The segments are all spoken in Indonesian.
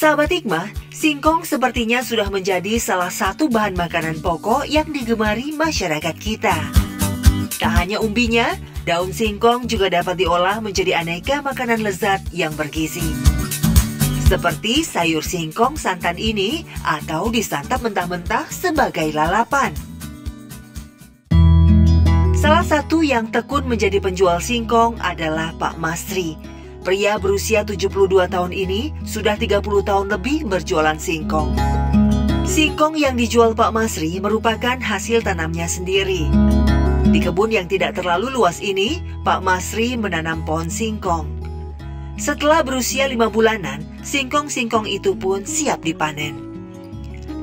Sahabat Hikmah, singkong sepertinya sudah menjadi salah satu bahan makanan pokok yang digemari masyarakat kita. Tak hanya umbinya, daun singkong juga dapat diolah menjadi aneka makanan lezat yang bergizi. Seperti sayur singkong santan ini atau disantap mentah-mentah sebagai lalapan. Salah satu yang tekun menjadi penjual singkong adalah Pak Masri. Pria berusia 72 tahun ini sudah 30 tahun lebih berjualan singkong. Singkong yang dijual Pak Masri merupakan hasil tanamnya sendiri. Di kebun yang tidak terlalu luas ini, Pak Masri menanam pohon singkong. Setelah berusia 5 bulanan, singkong-singkong itu pun siap dipanen.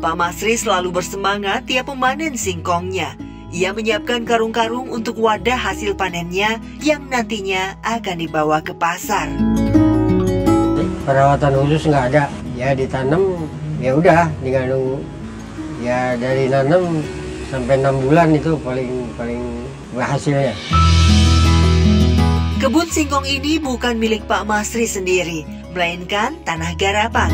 Pak Masri selalu bersemangat tiap memanen singkongnya. Ia menyiapkan karung-karung untuk wadah hasil panennya yang nantinya akan dibawa ke pasar. Perawatan khusus nggak ada, ya ditanam, ya udah digantung. Ya dari nanam sampai 6 bulan itu paling hasilnya. Kebun singkong ini bukan milik Pak Masri sendiri, melainkan tanah garapan.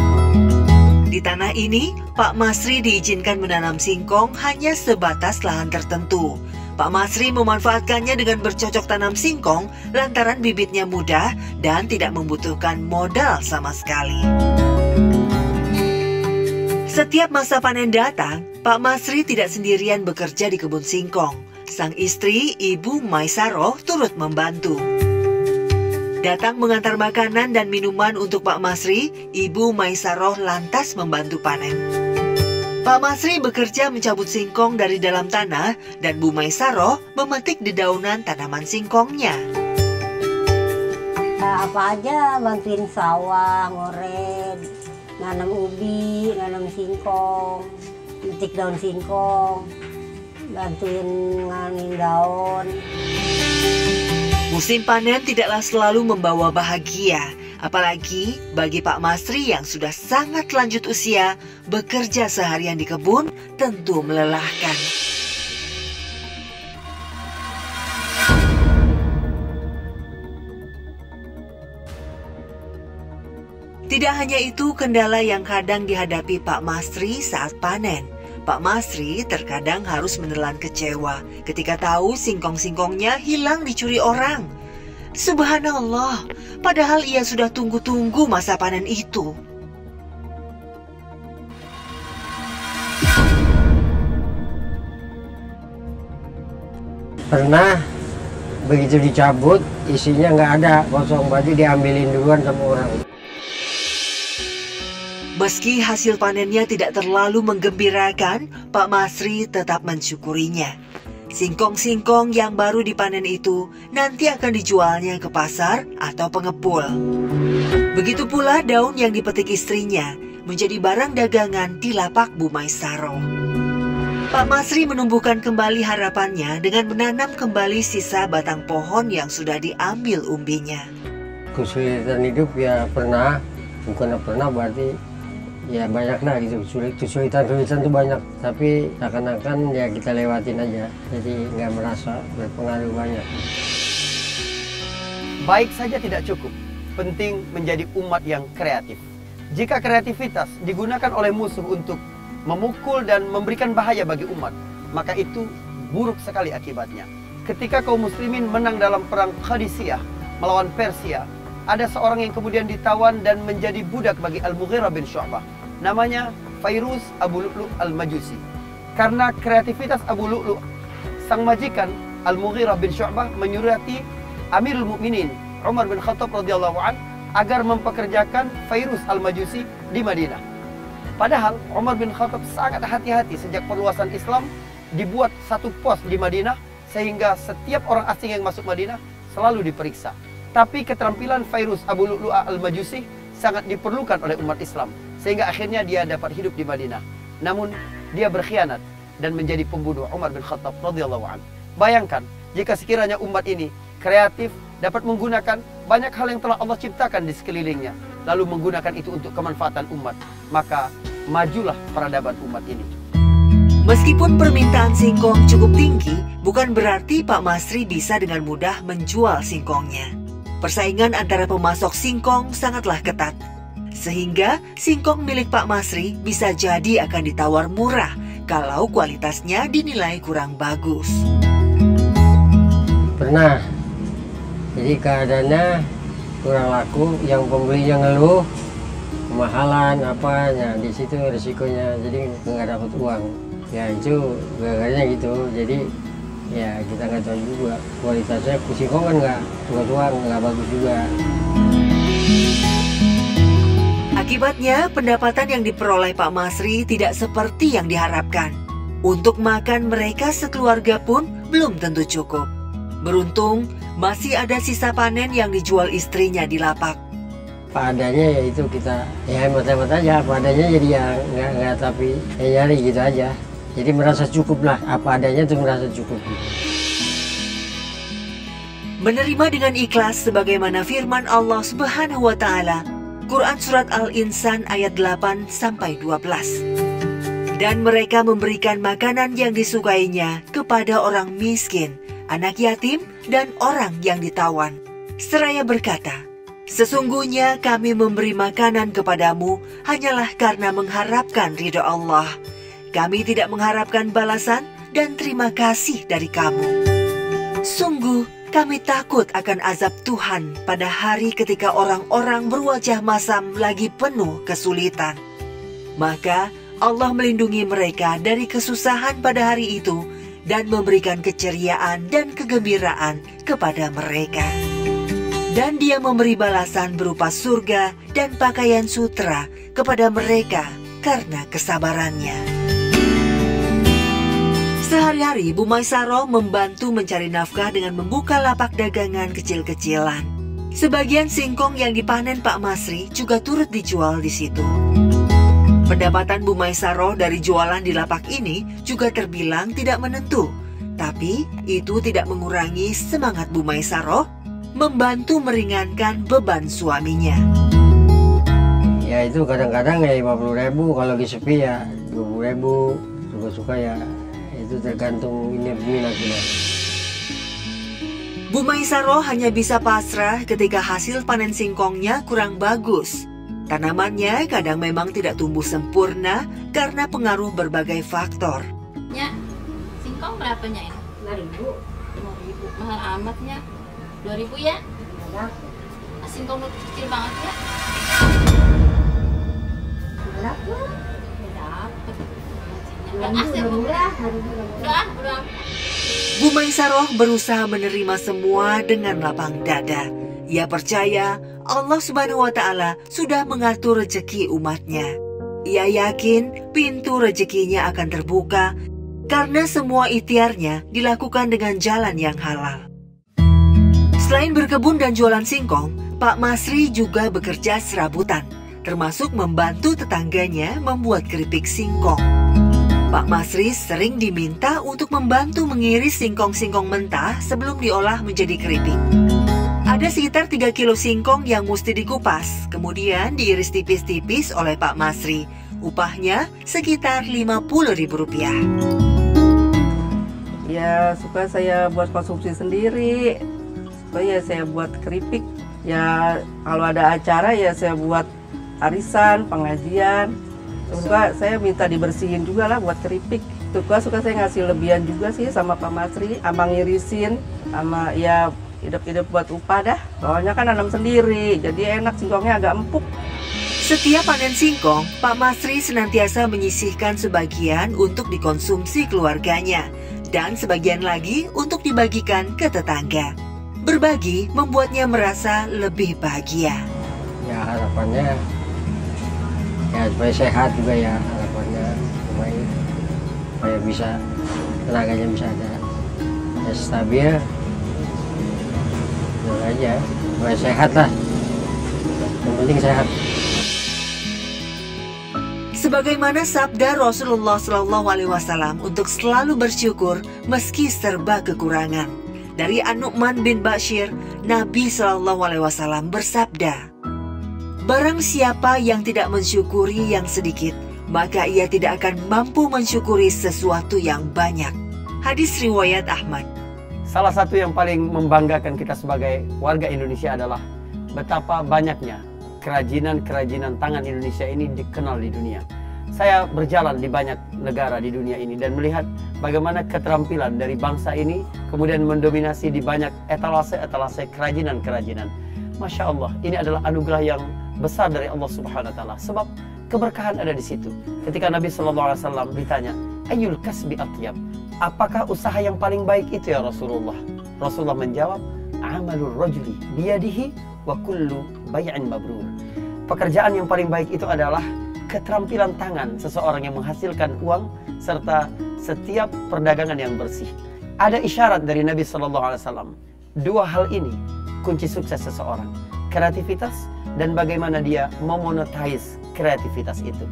Di tanah ini, Pak Masri diizinkan menanam singkong hanya sebatas lahan tertentu. Pak Masri memanfaatkannya dengan bercocok tanam singkong lantaran bibitnya mudah dan tidak membutuhkan modal sama sekali. Setiap masa panen datang, Pak Masri tidak sendirian bekerja di kebun singkong. Sang istri, Ibu Maisaroh, turut membantu. Datang mengantar makanan dan minuman untuk Pak Masri, Ibu Maisaroh lantas membantu panen. Pak Masri bekerja mencabut singkong dari dalam tanah dan Bu Maisaroh memetik dedaunan tanaman singkongnya. Apa aja bantuin sawah, ngoret, nanam ubi, nanam singkong, metik daun singkong, bantuin ngangin daun. Musim panen tidaklah selalu membawa bahagia, apalagi bagi Pak Masri yang sudah sangat lanjut usia, bekerja seharian di kebun tentu melelahkan. Tidak hanya itu kendala yang kadang dihadapi Pak Masri saat panen. Pak Masri terkadang harus menelan kecewa ketika tahu singkong-singkongnya hilang dicuri orang. Subhanallah, padahal ia sudah tunggu-tunggu masa panen itu. Pernah begitu dicabut, isinya nggak ada, kosong, baju diambilin duluan sama orang. Meski hasil panennya tidak terlalu menggembirakan, Pak Masri tetap mensyukurinya. Singkong-singkong yang baru dipanen itu nanti akan dijualnya ke pasar atau pengepul. Begitu pula daun yang dipetik istrinya menjadi barang dagangan di lapak Bu Maisaroh. Pak Masri menumbuhkan kembali harapannya dengan menanam kembali sisa batang pohon yang sudah diambil umbinya. Kesulitan hidup ya pernah, bukan pernah berarti ya banyak lah gitu, kesulitan itu banyak, tapi seakan-akan ya kita lewatin aja, jadi nggak merasa berpengaruh banyak. Baik saja tidak cukup, penting menjadi umat yang kreatif. Jika kreativitas digunakan oleh musuh untuk memukul dan memberikan bahaya bagi umat, maka itu buruk sekali akibatnya. Ketika kaum muslimin menang dalam perang Qadisiyah melawan Persia, ada seorang yang kemudian ditawan dan menjadi budak bagi Al-Mughirah bin Syu'bah. Namanya Fairuz Abu Lu'lu' Al-Majusi. Karena kreativitas Abu Lu'lu', sang majikan Al-Mughirah bin Syu'bah menyurati Amirul Mukminin Umar bin Khattab radhiyallahu an agar mempekerjakan Fairuz Al-Majusi di Madinah. Padahal Umar bin Khattab sangat hati-hati sejak perluasan Islam dibuat satu pos di Madinah sehingga setiap orang asing yang masuk Madinah selalu diperiksa. Tapi keterampilan Fairuz Abu Lu'lu' Al-Majusi sangat diperlukan oleh umat Islam, sehingga akhirnya dia dapat hidup di Madinah. Namun dia berkhianat dan menjadi pembunuh Umar bin Khattab radhiyallahu anhu. Bayangkan jika sekiranya umat ini kreatif, dapat menggunakan banyak hal yang telah Allah ciptakan di sekelilingnya, lalu menggunakan itu untuk kemanfaatan umat, maka majulah peradaban umat ini. Meskipun permintaan singkong cukup tinggi, bukan berarti Pak Masri bisa dengan mudah menjual singkongnya. Persaingan antara pemasok singkong sangatlah ketat. Sehingga singkong milik Pak Masri bisa jadi akan ditawar murah kalau kualitasnya dinilai kurang bagus. Pernah. Jadi keadaannya kurang laku, yang pembelinya ngeluh, kemahalan apanya, di situ risikonya, jadi nggak dapat uang. Ya itu gara-garanya gitu, jadi ya kita nggak tahu juga kualitasnya. Singkong kan nggak tua-tua, nggak bagus juga. Akibatnya, pendapatan yang diperoleh Pak Masri tidak seperti yang diharapkan. Untuk makan mereka sekeluarga pun belum tentu cukup. Beruntung, masih ada sisa panen yang dijual istrinya di lapak. Apa adanya ya itu kita ya hemat-hemat aja, apa adanya, jadi ya nggak tapi ya nyari gitu aja. Jadi merasa cukup lah, apa adanya tuh merasa cukup. Menerima dengan ikhlas sebagaimana firman Allah Subhanahu wa Ta'ala, Quran Surat Al-Insan ayat 8-12. Dan mereka memberikan makanan yang disukainya kepada orang miskin, anak yatim, dan orang yang ditawan. Seraya berkata, sesungguhnya kami memberi makanan kepadamu hanyalah karena mengharapkan ridho Allah. Kami tidak mengharapkan balasan dan terima kasih dari kamu. Sungguh, kami takut akan azab Tuhan pada hari ketika orang-orang berwajah masam lagi penuh kesulitan. Maka Allah melindungi mereka dari kesusahan pada hari itu dan memberikan keceriaan dan kegembiraan kepada mereka. Dan Dia memberi balasan berupa surga dan pakaian sutra kepada mereka karena kesabarannya. Sehari-hari Bu Maisaroh membantu mencari nafkah dengan membuka lapak dagangan kecil-kecilan. Sebagian singkong yang dipanen Pak Masri juga turut dijual di situ. Pendapatan Bu Maisaroh dari jualan di lapak ini juga terbilang tidak menentu. Tapi itu tidak mengurangi semangat Bu Maisaroh membantu meringankan beban suaminya. Ya itu kadang-kadang ya 50.000, kalau lagi sepi ya 20.000, suka-suka ya. Itu tergantung minat kita. Bu Maisaroh hanya bisa pasrah ketika hasil panen singkongnya kurang bagus. Tanamannya kadang memang tidak tumbuh sempurna karena pengaruh berbagai faktor. Ya, singkong berapanya ini? 5.000. 5.000, mahal amatnya. 2.000 ya? Ya. Singkong kecil banget ya? Berapa? Dapet. Udah. Bu Maisaroh berusaha menerima semua dengan lapang dada. Ia percaya Allah Subhanahu wa Ta'ala sudah mengatur rezeki umatnya. Ia yakin pintu rezekinya akan terbuka karena semua ikhtiarnya dilakukan dengan jalan yang halal. Selain berkebun dan jualan singkong, Pak Masri juga bekerja serabutan, termasuk membantu tetangganya membuat keripik singkong. Pak Masri sering diminta untuk membantu mengiris singkong-singkong mentah sebelum diolah menjadi keripik. Ada sekitar 3 kilo singkong yang mesti dikupas, kemudian diiris tipis-tipis oleh Pak Masri. Upahnya sekitar Rp50.000. Ya suka saya buat konsumsi sendiri, supaya saya buat keripik. Ya kalau ada acara ya saya buat arisan, pengajian. Suka saya minta dibersihin juga lah buat keripik. Suka saya ngasih lebihan juga sih sama Pak Masri, abang ngirisin, sama ya hidup-hidup buat upah dah. Soalnya kan nanam sendiri, jadi enak, singkongnya agak empuk. Setiap panen singkong, Pak Masri senantiasa menyisihkan sebagian untuk dikonsumsi keluarganya dan sebagian lagi untuk dibagikan ke tetangga. Berbagi membuatnya merasa lebih bahagia. Ya harapannya ya supaya sehat juga ya, harapannya supaya bisa tenaganya bisa ada ya, stabil aja, supaya sehat lah, yang penting sehat. Sebagaimana sabda Rasulullah SAW untuk selalu bersyukur meski serba kekurangan. Dari An-Nu'man bin Bashir, Nabi SAW bersabda, barang siapa yang tidak mensyukuri yang sedikit, maka ia tidak akan mampu mensyukuri sesuatu yang banyak. Hadis riwayat Ahmad. Salah satu yang paling membanggakan kita sebagai warga Indonesia adalah betapa banyaknya kerajinan tangan Indonesia ini dikenal di dunia. Saya berjalan di banyak negara di dunia ini dan melihat bagaimana keterampilan dari bangsa ini kemudian mendominasi di banyak etalase kerajinan. Masya Allah, ini adalah anugerah yang besar dari Allah Subhanahu Wa Taala. Sebab keberkahan ada di situ. Ketika Nabi Shallallahu Alaihi Wasallam ditanya, Ayyul kasbi atyab, apakah usaha yang paling baik itu ya Rasulullah? Rasulullah menjawab, Amalur rajuli biyadihi wa kullu bay'in mabrur. Pekerjaan yang paling baik itu adalah keterampilan tangan seseorang yang menghasilkan uang serta setiap perdagangan yang bersih. Ada isyarat dari Nabi Shallallahu Alaihi Wasallam. Dua hal ini kunci sukses seseorang, kreativitas dan bagaimana dia memonetize kreativitas itu.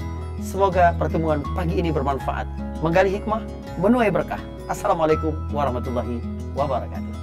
Semoga pertemuan pagi ini bermanfaat, menggali hikmah, menuai berkah. Assalamualaikum warahmatullahi wabarakatuh.